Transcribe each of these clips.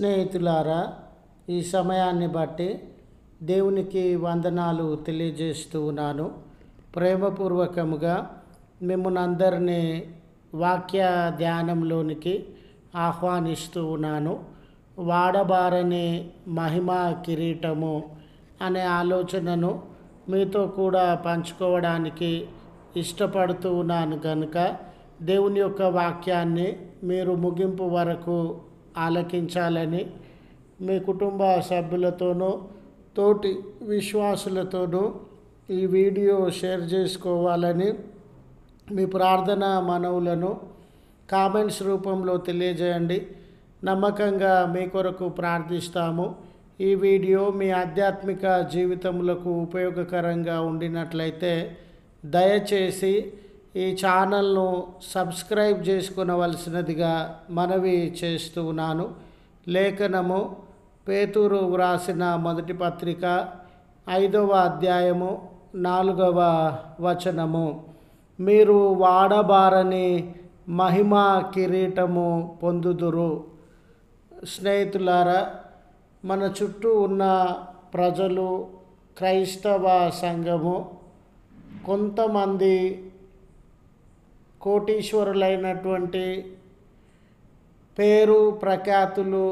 స్నేహితులారా, ఈ సమయాన్ని బట్టి దేవునికి వందనాలు తెలియజేస్తూ ఉన్నాను. ప్రేమపూర్వకముగా మిమ్మల్ని అందరినీ వాక్య ధ్యానంలోనికి ఆహ్వానిస్తూ ఉన్నాను. వాడబారని మహిమా కిరీటము అనే ఆలోచనను మీతో కూడా పంచుకోవడానికి ఇష్టపడుతూ ఉన్నాను కనుక దేవుని యొక్క వాక్యాన్ని మీరు ముగింపు వరకు ఆలకించాలని, మీ కుటుంబ సభ్యులతోనూ తోటి విశ్వాసులతోనూ ఈ వీడియో షేర్ చేసుకోవాలని మీ ప్రార్థన మనవులను కామెంట్స్ రూపంలో తెలియజేయండి. నమ్మకంగా మీ కొరకు ప్రార్థిస్తాము. ఈ వీడియో మీ ఆధ్యాత్మిక జీవితములకు ఉపయోగకరంగా ఉండినట్లయితే దయచేసి ఈ ఛానల్ను సబ్స్క్రైబ్ చేసుకునవలసినదిగా మనవి చేస్తూ ఉన్నాను. లేఖనము పేతురు వ్రాసిన మొదటి పత్రిక 5వ అధ్యాయము 4వ వచనము, మీరు వాడబారని మహిమా కిరీటము పొందుదురు. స్నేహితులారా, మన చుట్టూ ఉన్న ప్రజలు, క్రైస్తవ సంఘము కొంతమంది కోటీశ్వరులైనటువంటి పేరు ప్రఖ్యాతులు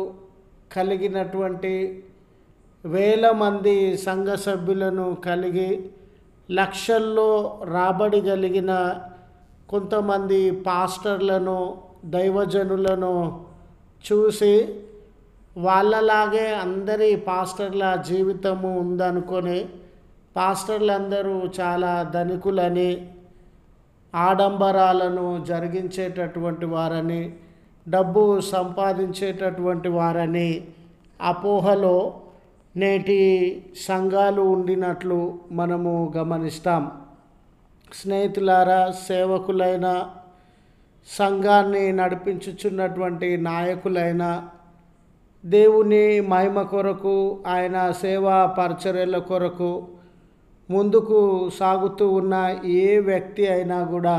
కలిగినటువంటి వేల మంది సంఘ సభ్యులను కలిగి లక్షల్లో రాబడి కలిగిన కొంతమంది పాస్టర్లను, దైవజనులను చూసి వాళ్ళలాగే అందరి పాస్టర్ల జీవితము ఉందనుకొని పాస్టర్లందరూ చాలా ధనికులని, ఆడంబరాలను జరిగించేటటువంటి వారని, డబ్బు సంపాదించేటటువంటి వారని అపోహలో నేటి సంఘాలు ఉండినట్లు మనము గమనిస్తాం. స్నేహితులారా, సేవకులైన, సంఘాన్ని నడిపించుచున్నటువంటి నాయకులైన, దేవుని మహిమ కొరకు, ఆయన సేవా పరిచర్యల కొరకు ముందుకు సాగుతూ ఉన్న ఏ వ్యక్తి అయినా కూడా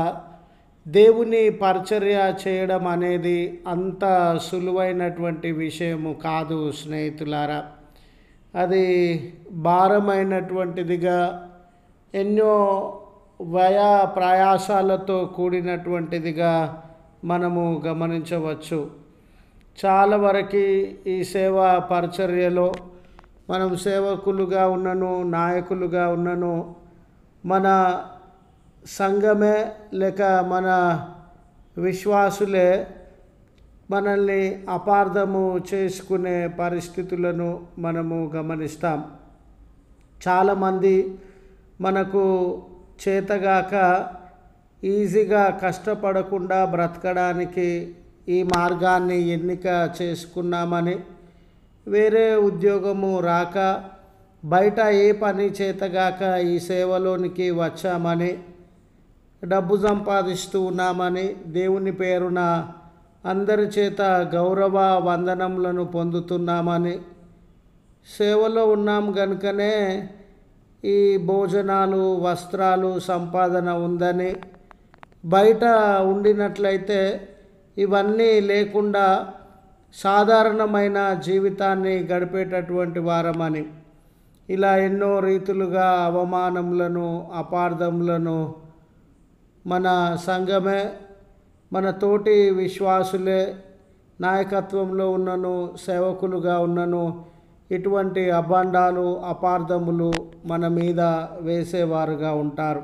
దేవుని పరిచర్య చేయడం అనేది అంత సులువైనటువంటి విషయము కాదు స్నేహితులారా. అది భారమైనటువంటిదిగా, ఎన్నో వ్యయ ప్రయాసాలతో కూడినటువంటిదిగా మనము గమనించవచ్చు. చాలా వరకు ఈ సేవా పరిచర్యలో మనం సేవకులుగా ఉన్నను, నాయకులుగా ఉన్నను, మన సంఘమే లేక మన విశ్వాసులే మనల్ని అపార్థము చేసుకునే పరిస్థితులను మనము గమనిస్తాం. చాలామంది మనకు చేతగాక ఈజీగా కష్టపడకుండా బ్రతకడానికి ఈ మార్గాన్ని ఎన్నిక చేసుకున్నామని, వేరే ఉద్యోగము రాక బయట ఏ పని చేతగాక ఈ సేవలోనికి వచ్చామని, డబ్బు సంపాదిస్తూ ఉన్నామని, దేవుని పేరున అందరి చేత గౌరవ వందనములను పొందుతున్నామని, సేవలో ఉన్నాం కనుకనే ఈ భోజనాలు, వస్త్రాలు, సంపాదన ఉందని, బయట ఉండినట్లయితే ఇవన్నీ లేకుండా సాధారణమైన జీవితాన్ని గడిపేటటువంటి వారమని, ఇలా ఎన్నో రీతులుగా అవమానములను, అపార్థములను మన సంఘమే, మన తోటి విశ్వాసులే, నాయకత్వంలో ఉన్నను, సేవకులుగా ఉన్నను, ఇటువంటి అభాండాలు, అపార్థములు మన మీద వేసేవారుగా ఉంటారు.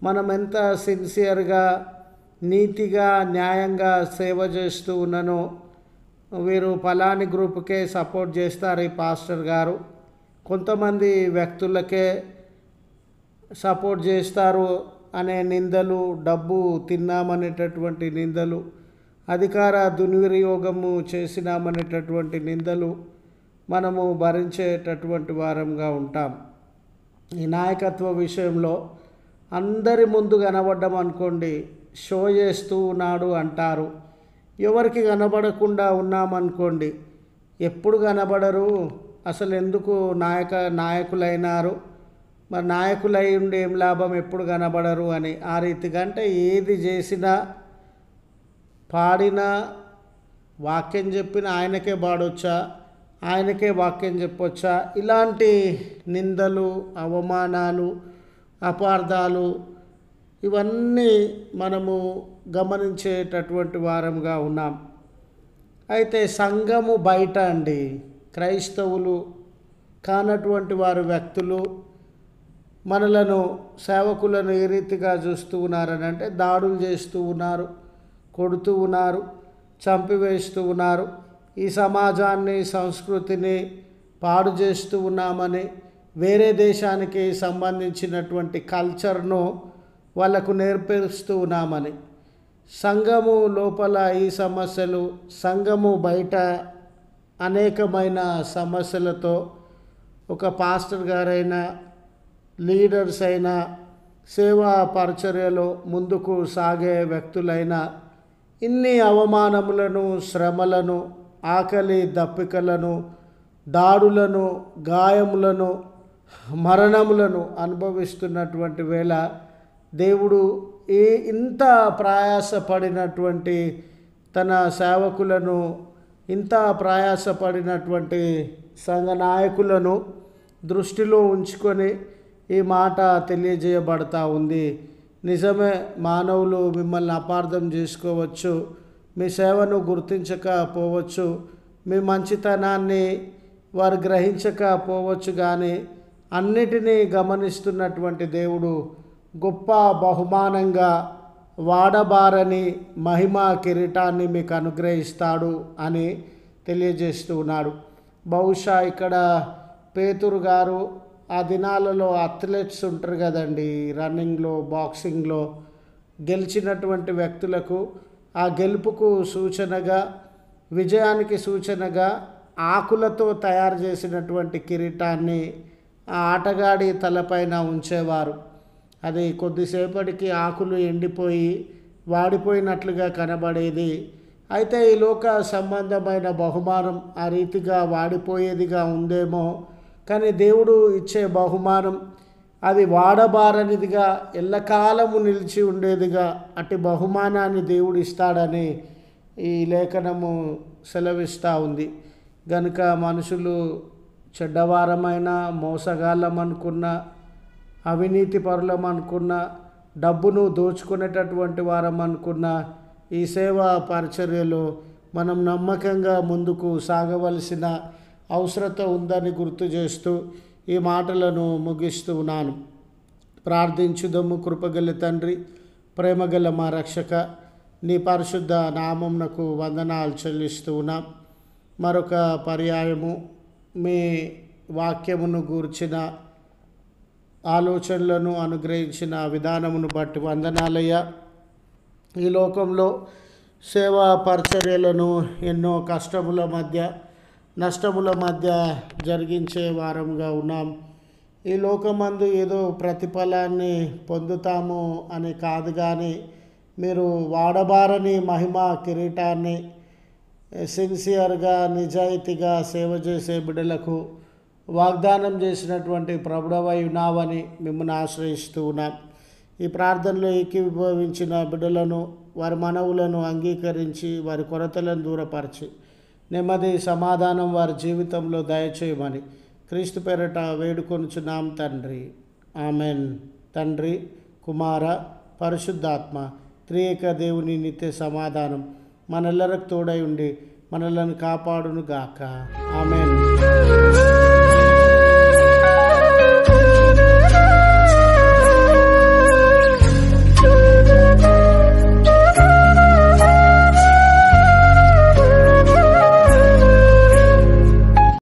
మనం ఎంత సిన్సియర్గా, నీతిగా, న్యాయంగా సేవ చేస్తూ ఉన్ననో, వీరు ఫలాని గ్రూపుకే సపోర్ట్ చేస్తారు ఈ పాస్టర్ గారు, కొంతమంది వ్యక్తులకే సపోర్ట్ చేస్తారు అనే నిందలు, డబ్బు తిన్నామనేటటువంటి నిందలు, అధికార దుర్వినియోగము చేసినామనేటటువంటి నిందలు మనము భరించేటటువంటి వారంగా ఉంటాం. ఈ నాయకత్వ విషయంలో అందరి ముందు కనబడ్డం అనుకోండి, షో చేస్తూ ఉన్నాడు అంటారు. ఎవరికి కనబడకుండా ఉన్నామనుకోండి, ఎప్పుడు కనబడరు, అసలు ఎందుకు నాయకులైనారు, మరి నాయకులై ఉండి ఏం లాభం, ఎప్పుడు కనబడరు అని. ఆ రీతిగా అంటే ఏది చేసినా, పాడినా, వాక్యం చెప్పిన ఆయనకే పాడొచ్చా, ఆయనకే వాక్యం చెప్పొచ్చా? ఇలాంటి నిందలు, అవమానాలు, అపార్థాలు ఇవన్నీ మనము గమనించేటటువంటి వారంగా ఉన్నాం. అయితే సంఘము బయట అండి, క్రైస్తవులు కానటువంటి వారు వ్యక్తులు మనలను, సేవకులను ఏ రీతిగా చూస్తూ ఉన్నారని అంటే దాడులు చేస్తూ ఉన్నారు, కొడుతూ ఉన్నారు, చంపివేస్తూ ఉన్నారు. ఈ సమాజాన్ని, సంస్కృతిని పాడు చేస్తూ ఉన్నామని, వేరే దేశానికి సంబంధించినటువంటి కల్చర్ను వాళ్ళకు నేర్పిస్తూ ఉన్నామని. సంఘము లోపల ఈ సమస్యలు, సంఘము బయట అనేకమైన సమస్యలతో ఒక పాస్టర్ గారైనా, లీడర్స్ అయినా, సేవా పరిచర్యలో ముందుకు సాగే వ్యక్తులైనా ఇన్ని అవమానములను, శ్రమలను, ఆకలి దప్పికలను, దాడులను, గాయములను, మరణములను అనుభవిస్తున్నటువంటి వేళ దేవుడు ఇంత ప్రయాసపడినటువంటి తన సేవకులను, ఇంత ప్రయాసపడినటువంటి సంఘ నాయకులను దృష్టిలో ఉంచుకొని ఈ మాట తెలియజేయబడతా ఉంది. నిజమే, మానవులు మిమ్మల్ని అపార్థం చేసుకోవచ్చు, మీ సేవను గుర్తించకపోవచ్చు, మీ మంచితనాన్ని వారు గ్రహించకపోవచ్చు, కానీ అన్నిటినీ గమనిస్తున్నటువంటి దేవుడు గొప్ప బహుమానంగా వాడబారని మహిమ కిరీటాన్ని మీకు అనుగ్రహిస్తాడు అని తెలియజేస్తూ ఉన్నాడు. బహుశా ఇక్కడ పేతురు గారు ఆ దినాలలో అథ్లెట్స్ ఉంటారు కదండి, రన్నింగ్లో, బాక్సింగ్లో గెలిచినటువంటి వ్యక్తులకు ఆ గెలుపుకు సూచనగా, విజయానికి సూచనగా ఆకులతో తయారు చేసినటువంటి కిరీటాన్ని ఆ ఆటగాడి తలపైన ఉంచేవారు. అది కొద్దిసేపటికి ఆకులు ఎండిపోయి వాడిపోయినట్లుగా కనబడేది. అయితే ఈ లోక సంబంధమైన బహుమానం ఆ రీతిగా వాడిపోయేదిగా ఉందేమో, కానీ దేవుడు ఇచ్చే బహుమానం అది వాడబారనిదిగా, ఎల్లకాలము నిలిచి ఉండేదిగా అట్టి బహుమానాన్ని దేవుడు ఇస్తాడని ఈ లేఖనము సెలవిస్తూ ఉంది. గనుక మనుషులు చెడ్డవారమైన, మోసగాళ్ళం అనుకున్న, అవినీతి పరులం అనుకున్న, డబ్బును దోచుకునేటటువంటి వారం అనుకున్న ఈ సేవా పరిచర్యలో మనం నమ్మకంగా ముందుకు సాగవలసిన అవసరత ఉందని గుర్తు చేస్తూ ఈ మాటలను ముగిస్తూ ఉన్నాను. ప్రార్థించుదము. కృపగల తండ్రి, ప్రేమగల మా రక్షక, నీ పరిశుద్ధ నామమునకు వందనాలు చెల్లిస్తూ ఉన్నాం. మరొక పర్యాయము మీ వాక్యమును గూర్చిన ఆలోచనలను అనుగ్రహించిన విధానమును బట్టి వందనాలయ్యా. ఈ లోకంలో సేవా పరిచర్యలను ఎన్నో కష్టముల మధ్య, నష్టముల మధ్య జరిగించే వారంగా ఉన్నాం. ఈ లోకమందు ఏదో ప్రతిఫలాన్ని పొందుతాము అని కాదు, కానీ మీరు వాడబారని మహిమ కిరీటాన్ని సిన్సియర్గా, నిజాయితీగా సేవ చేసే బిడ్డలకు వాగ్దానం చేసినటువంటి ప్రభుడవై ఉన్నావని మిమ్మల్ని ఆశ్రయిస్తూ ఉన్నాం. ఈ ప్రార్థనలో ఏకీభవించిన బిడ్డలను, వారి మనవులను అంగీకరించి వారి కొరతలను దూరపరిచి నెమ్మది, సమాధానం వారి జీవితంలో దయచేయమని క్రీస్తు పేరట వేడుకొనుచున్నాం తండ్రి. ఆమెన్. తండ్రి, కుమార, పరిశుద్ధాత్మ త్రియేక దేవుని నిత్య సమాధానం మనెల్లరకు తోడై ఉండి మనలను కాపాడును గాక. ఆమెన్.